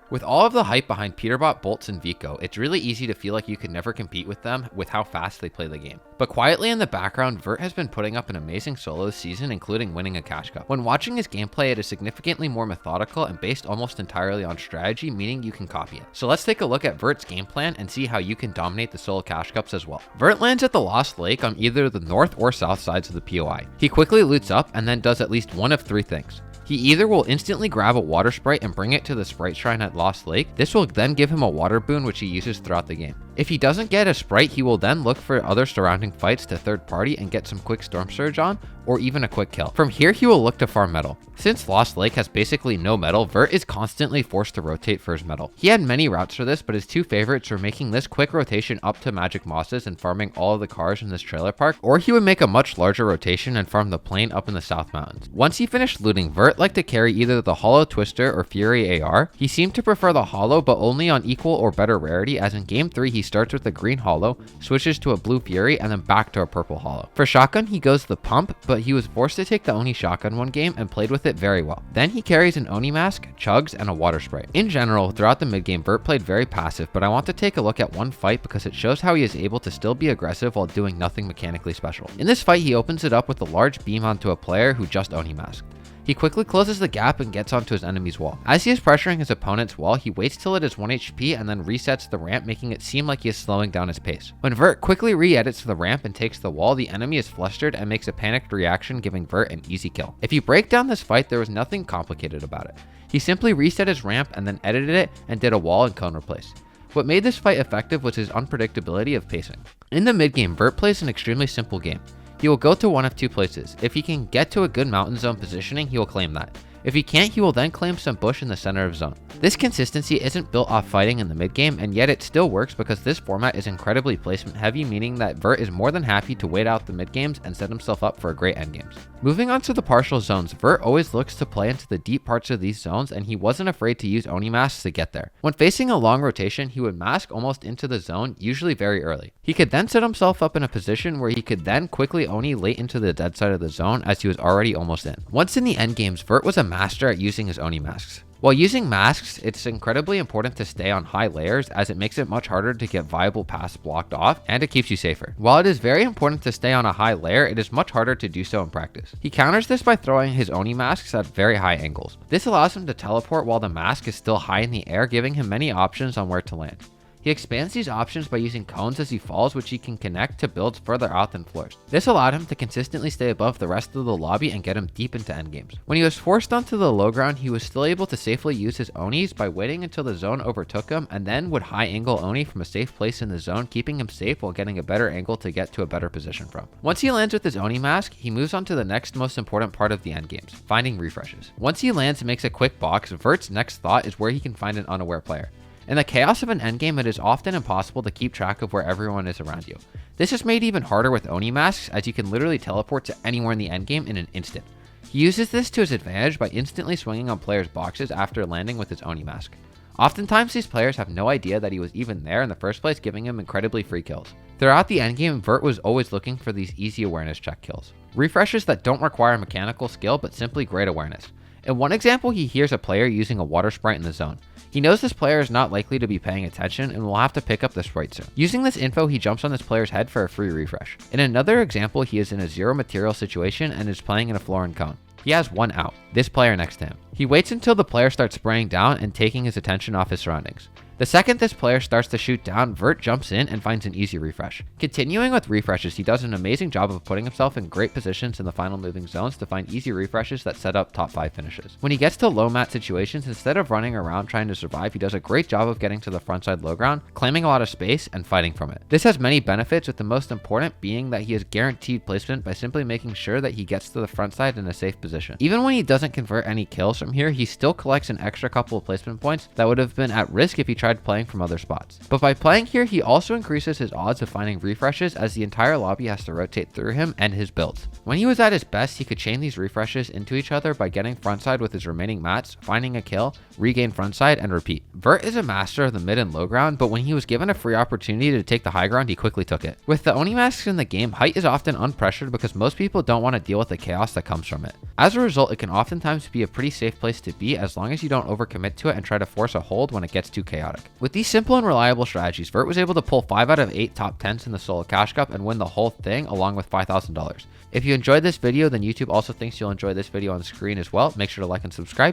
With all of the hype behind Peterbot, Bolts, and Vico, it's really easy to feel like you could never compete with them with how fast they play the game. But quietly in the background, Vert has been putting up an amazing solo season, including winning a Cash Cup. When watching his gameplay, it is significantly more methodical and based almost entirely on strategy, meaning you can copy it. So let's take a look at Vert's game plan and see how you can dominate the solo Cash Cups as well. Vert lands at the Lost Lake on either the north or south sides of the POI. He quickly loots up and then does at least one of three things. He either will instantly grab a water sprite and bring it to the sprite shrine at Lost Lake. This will then give him a water boon which he uses throughout the game. If he doesn't get a sprite, he will then look for other surrounding fights to third party and get some quick Storm Surge on, or even a quick kill. From here, he will look to farm metal. Since Lost Lake has basically no metal, Vert is constantly forced to rotate for his metal. He had many routes for this, but his two favorites were making this quick rotation up to Magic Mosses and farming all of the cars in this trailer park, or he would make a much larger rotation and farm the plane up in the South Mountains. Once he finished looting, Vert liked to carry either the Hollow Twister or Fury AR. He seemed to prefer the Hollow, but only on equal or better rarity, as in Game 3 he starts with a green Hollow, switches to a blue Fury, and then back to a purple Hollow. For shotgun, he goes the pump, but he was forced to take the Oni shotgun one game and played with it very well. Then he carries an Oni mask, chugs, and a water sprite. In general, throughout the mid game, Vert played very passive, but I want to take a look at one fight because it shows how he is able to still be aggressive while doing nothing mechanically special. In this fight, he opens it up with a large beam onto a player who just Oni masked. He quickly closes the gap and gets onto his enemy's wall. As he is pressuring his opponent's wall, he waits till it is 1 HP and then resets the ramp, making it seem like he is slowing down his pace. When Vert quickly re-edits the ramp and takes the wall, the enemy is flustered and makes a panicked reaction, giving Vert an easy kill. If you break down this fight, there was nothing complicated about it. He simply reset his ramp and then edited it and did a wall and cone replace. What made this fight effective was his unpredictability of pacing. In the mid game, Vert plays an extremely simple game. He will go to one of two places. If he can get to a good mountain zone positioning, he will claim that. If he can't, he will then claim some bush in the center of zone. This consistency isn't built off fighting in the mid game, and yet it still works because this format is incredibly placement heavy, meaning that Vert is more than happy to wait out the mid games and set himself up for a great end games. Moving on to the partial zones, Vert always looks to play into the deep parts of these zones, and he wasn't afraid to use Oni masks to get there. When facing a long rotation, he would mask almost into the zone, usually very early. He could then set himself up in a position where he could then quickly Oni late into the dead side of the zone as he was already almost in. Once in the end games, Vert was a master at using his Oni masks. While using masks, it's incredibly important to stay on high layers as it makes it much harder to get viable paths blocked off and it keeps you safer. While it is very important to stay on a high layer, it is much harder to do so in practice. He counters this by throwing his Oni masks at very high angles. This allows him to teleport while the mask is still high in the air, giving him many options on where to land. He expands these options by using cones as he falls, which he can connect to builds further out than floors. This allowed him to consistently stay above the rest of the lobby and get him deep into endgames. When he was forced onto the low ground, he was still able to safely use his Onis by waiting until the zone overtook him and then would high angle Oni from a safe place in the zone, keeping him safe while getting a better angle to get to a better position from. Once he lands with his Oni mask, he moves on to the next most important part of the endgames, finding refreshes. Once he lands and makes a quick box, Vert's next thought is where he can find an unaware player. In the chaos of an endgame, it is often impossible to keep track of where everyone is around you. This is made even harder with Oni masks, as you can literally teleport to anywhere in the endgame in an instant. He uses this to his advantage by instantly swinging on players' boxes after landing with his Oni mask. Oftentimes these players have no idea that he was even there in the first place, giving him incredibly free kills. Throughout the endgame, Vert was always looking for these easy awareness check kills. Refreshes that don't require mechanical skill but simply great awareness. In one example, he hears a player using a water sprite in the zone. He knows this player is not likely to be paying attention and will have to pick up the sprite soon. Using this info, he jumps on this player's head for a free refresh. In another example, he is in a zero material situation and is playing in a floor and cone. He has one out, this player next to him. He waits until the player starts spraying down and taking his attention off his surroundings. The second this player starts to shoot down, Vert jumps in and finds an easy refresh. Continuing with refreshes, he does an amazing job of putting himself in great positions in the final moving zones to find easy refreshes that set up top 5 finishes. When he gets to low mat situations, instead of running around trying to survive, he does a great job of getting to the front side low ground, claiming a lot of space, and fighting from it. This has many benefits, with the most important being that he is guaranteed placement by simply making sure that he gets to the front side in a safe position. Even when he doesn't convert any kills from here, he still collects an extra couple of placement points that would have been at risk if he tried playing from other spots. But by playing here, he also increases his odds of finding refreshes as the entire lobby has to rotate through him and his builds. When he was at his best, he could chain these refreshes into each other by getting frontside with his remaining mats, finding a kill, regain frontside, and repeat. Vert is a master of the mid and low ground, but when he was given a free opportunity to take the high ground, he quickly took it. With the Oni masks in the game, height is often unpressured because most people don't want to deal with the chaos that comes from it. As As a result, it can oftentimes be a pretty safe place to be as long as you don't overcommit to it and try to force a hold when it gets too chaotic. With these simple and reliable strategies, Vert was able to pull 5 out of 8 top 10s in the solo cash cup and win the whole thing along with $5,000. If you enjoyed this video, then YouTube also thinks you'll enjoy this video on screen as well. Make sure to like and subscribe.